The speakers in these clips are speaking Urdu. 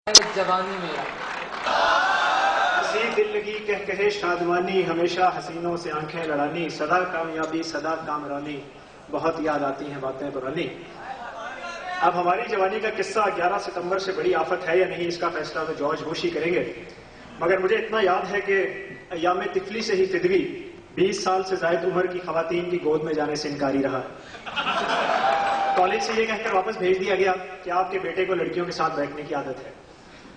جوانی میں اسی دل لگی کہہ شادمانی، ہمیشہ حسینوں سے آنکھیں لڑانی، صدا کامیابی صدا کامرانی، بہت یاد آتی ہیں باتیں پرانی۔ اب ہماری جوانی کا قصہ 11 ستمبر سے بڑی آفت ہے یا نہیں، اس کا فیصلہ تو جارج بش ہی کریں گے، مگر مجھے اتنا یاد ہے کہ ایام طفلی سے ہی فدوی 20 سال سے زائد عمر کی خواتین کی گود میں جانے سے انکاری رہا۔ کالج سے یہ کہہ کر واپس بھیج دیا گیا کہ آپ کے بیٹے کو لڑکیوں کے ساتھ بیٹھنے کی عادت ہے۔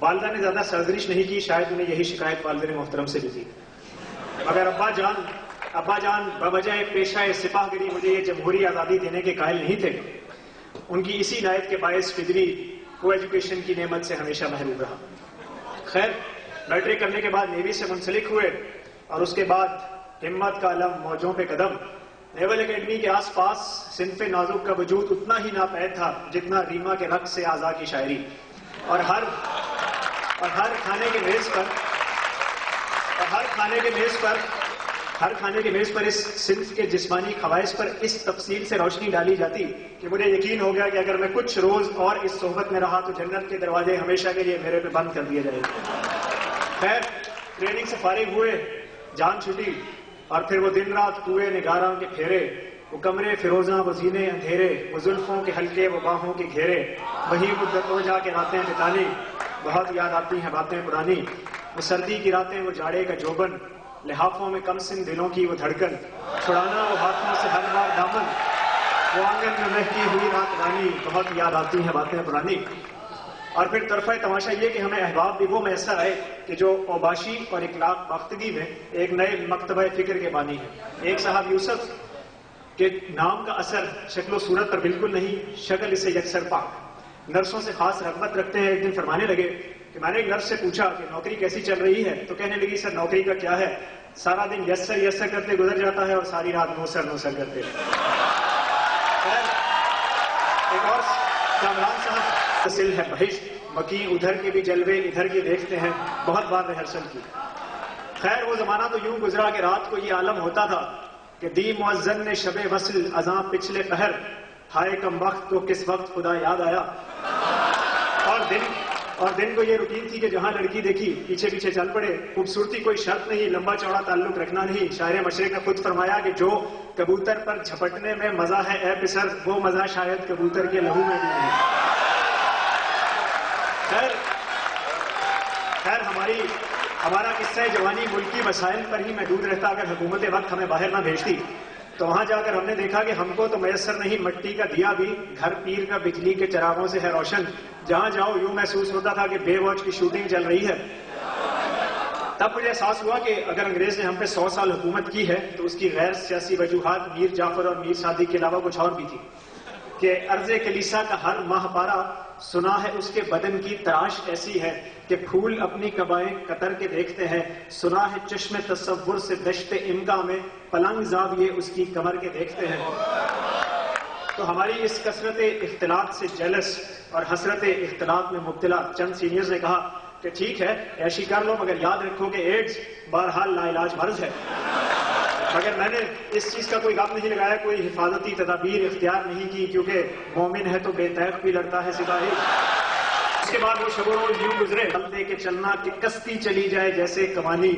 والدہ نے زیادہ سرزنش نہیں کی، شاید انہیں یہی شکایت والد محترم سے بھی تھی، مگر ابا جان بوجہ پیشہ سپاہ گری مجھے یہ جمہوری آزادی دینے کے قائل نہیں تھے۔ ان کی اسی عنایت کے باعث فدوی کو ایجوکیشن کی نعمت سے ہمیشہ محروم رہا۔ خیر، میٹرک کرنے کے بعد نیوی سے منسلک ہوئے اور اس کے بعد ہمت کا علم موجوں پہ قدم۔ نیول اکیڈمی کے آس پاس صنف نازک کا وجود اتنا ہی ناپید تھا جتنا ریما کے رقص سے آزا کی شاعری، اور ہر کھانے کے میز پر اس صنف کے جسمانی خواہش پر اس تفصیل سے روشنی ڈالی جاتی کہ مجھے یقین ہو گیا کہ اگر میں کچھ روز اور اس صحبت میں رہا تو جنت کے دروازے ہمیشہ کے لیے میرے پہ بند کر دیے جائیں گے۔ خیر، ٹریننگ سے فارغ ہوئے، جان چھٹی، اور پھر وہ دن رات کوئے نگاراں کے پھیرے، وہ کمرے فیروزاں، وہ زینے اندھیرے، وہ زلفوں کے حلقے، وہ باہوں کے گھیرے، وہی مدتوں جا کے راتیں بتانی، بہت یاد آتی ہیں باتیں پرانی۔ وہ سردی کی راتیں، وہ جاڑے کا جوبن، لحافوں میں کم سن دلوں کی وہ دھڑکن، چھڑانا وہ ہاتھوں سے ہر بار دامن، وہ آنگن میں مہکی ہوئی رات رانی، بہت یاد آتی ہیں باتیں پرانی۔ اور پھر طرفہ تماشا یہ کہ ہمیں احباب بھی وہ میسر آئے کہ جو اوباشی اور اخلاق باختگی میں ایک نئے مکتبہ فکر کے بانی ہیں۔ ایک صاحب یوسف کے نام کا اثر شکل و صورت پر بالکل نہیں، شکل اسے یکسر پاک، نرسوں سے خاص رغبت رکھتے ہیں۔ ایک دن فرمانے لگے کہ میں نے ایک نرس سے پوچھا کہ نوکری کیسی چل رہی ہے، تو کہنے لگی سر نوکری کا کیا ہے، سارا دن یسر کرتے گزر جاتا ہے اور ساری رات نوسر کرتے۔ ایک اور کامران صاحب تسل ہے بہشت، مکی ادھر کے بھی جلوے ادھر کے دیکھتے ہیں، بہت بار ریہرسل کی۔ خیر، وہ زمانہ تو یوں گزرا کہ رات کو یہ عالم ہوتا تھا کہ دی مؤذن نے شب وصل اذاں پچھلے پہر، ہائے کم وقت کو کس وقت خدا یاد آیا۔ اور دن کو یہ روٹین تھی کہ جہاں لڑکی دیکھی پیچھے چل پڑے، خوبصورتی کوئی شرط نہیں، لمبا چوڑا تعلق رکھنا نہیں۔ شاعر مشرق نے خود فرمایا کہ جو کبوتر پر جھپٹنے میں مزہ ہے اے پسر، وہ مزہ شاید کبوتر کے لہو میں بھی نہیں۔ خیر ہمارا قصہ جوانی ملکی مسائل پر ہی محدود رہتا۔ اگر حکومت وقت ہمیں باہر نہ بھیجتی تو وہاں جا کر ہم نے دیکھا کہ ہم کو تو میسر نہیں، مٹی کا دیا بھی گھر پیر کا بجلی کے چراغوں سے ہے روشن۔ جہاں جاؤ یوں محسوس ہوتا تھا کہ بے واچ کی شوٹنگ چل رہی ہے۔ تب مجھے احساس ہوا کہ اگر انگریز نے ہم پہ 100 سال حکومت کی ہے تو اس کی غیر سیاسی وجوہات میر جعفر اور میر صادق کے علاوہ کچھ اور بھی تھی، کہ عرض کلیسا کا ہر ماہ پارا سنا ہے اس کے بدن کی تراش ایسی ہے کہ پھول اپنی قبائیں قطر کے دیکھتے ہیں، سنا ہے چشم تصور سے دشت امگا میں پلنگ زاویے اس کی کمر کے دیکھتے ہیں۔ تو ہماری اس کثرت اختلاط سے جیلس اور حسرت اختلاط میں مبتلا چند سینئرز نے کہا کہ ٹھیک ہے عیشی کر لو، مگر یاد رکھو کہ ایڈز بہرحال لا علاج مرض ہے۔ مگر میں نے اس چیز کا کوئی غم نہیں لگایا، کوئی حفاظتی تدابیر اختیار نہیں کی، کیونکہ مومن ہے تو بے تیغ بھی لڑتا ہے سپاہی۔ اس کے بعد وہ شب و روز یوں گزرے، ہم دے کے چلنا کہ کشتی چلی جائے جیسے کمانی،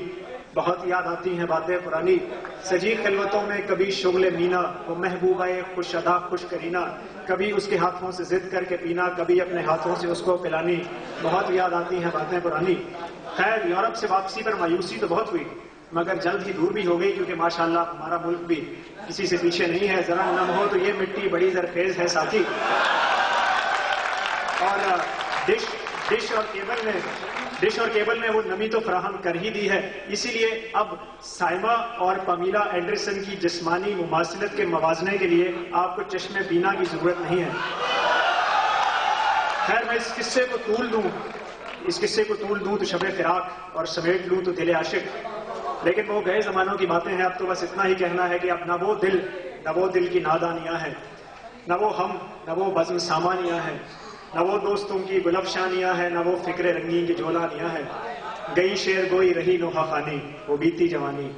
بہت یاد آتی ہیں باتیں پرانی۔ سجی خلوتوں میں کبھی شغل مینا، وہ محبوبہ خوش ادا خوش کرینہ، کبھی اس کے ہاتھوں سے ضد کر کے پینا، کبھی اپنے ہاتھوں سے اس کو پلانی، بہت یاد آتی ہیں باتیں پرانی۔ خیر، یورپ سے واپسی پر مایوسی تو بہت ہوئی، مگر جلد ہی دور بھی ہو گئی، کیونکہ ماشاءاللہ ہمارا ملک بھی کسی سے پیچھے نہیں ہے۔ ذرا نم ہو تو یہ مٹی بڑی زرخیز ہے ساتھی۔ اور ڈش اور کیبل نے وہ نمی تو فراہم کر ہی دی ہے، اسی لیے اب سائمہ اور پامیلا اینڈرسن کی جسمانی مماثلت کے موازنے کے لیے آپ کو چشم بینا کی ضرورت نہیں ہے۔ خیر، میں اس قصے کو طول دوں تو شب فراق، اور سمیٹ لوں تو دل عاشق، لیکن وہ گئے زمانوں کی باتیں ہیں۔ اب تو بس اتنا ہی کہنا ہے کہ اب نہ وہ دل کی نادانیاں ہیں، نہ وہ ہم، نہ وہ بزم سامانیاں ہیں، نہ وہ دوستوں کی گلفشانیاں ہیں، نہ وہ فکر رنگین کی جولانیاں ہیں۔ گئی شعر گوئی رہی نوحہ خوانی، وہ بیتی جوانی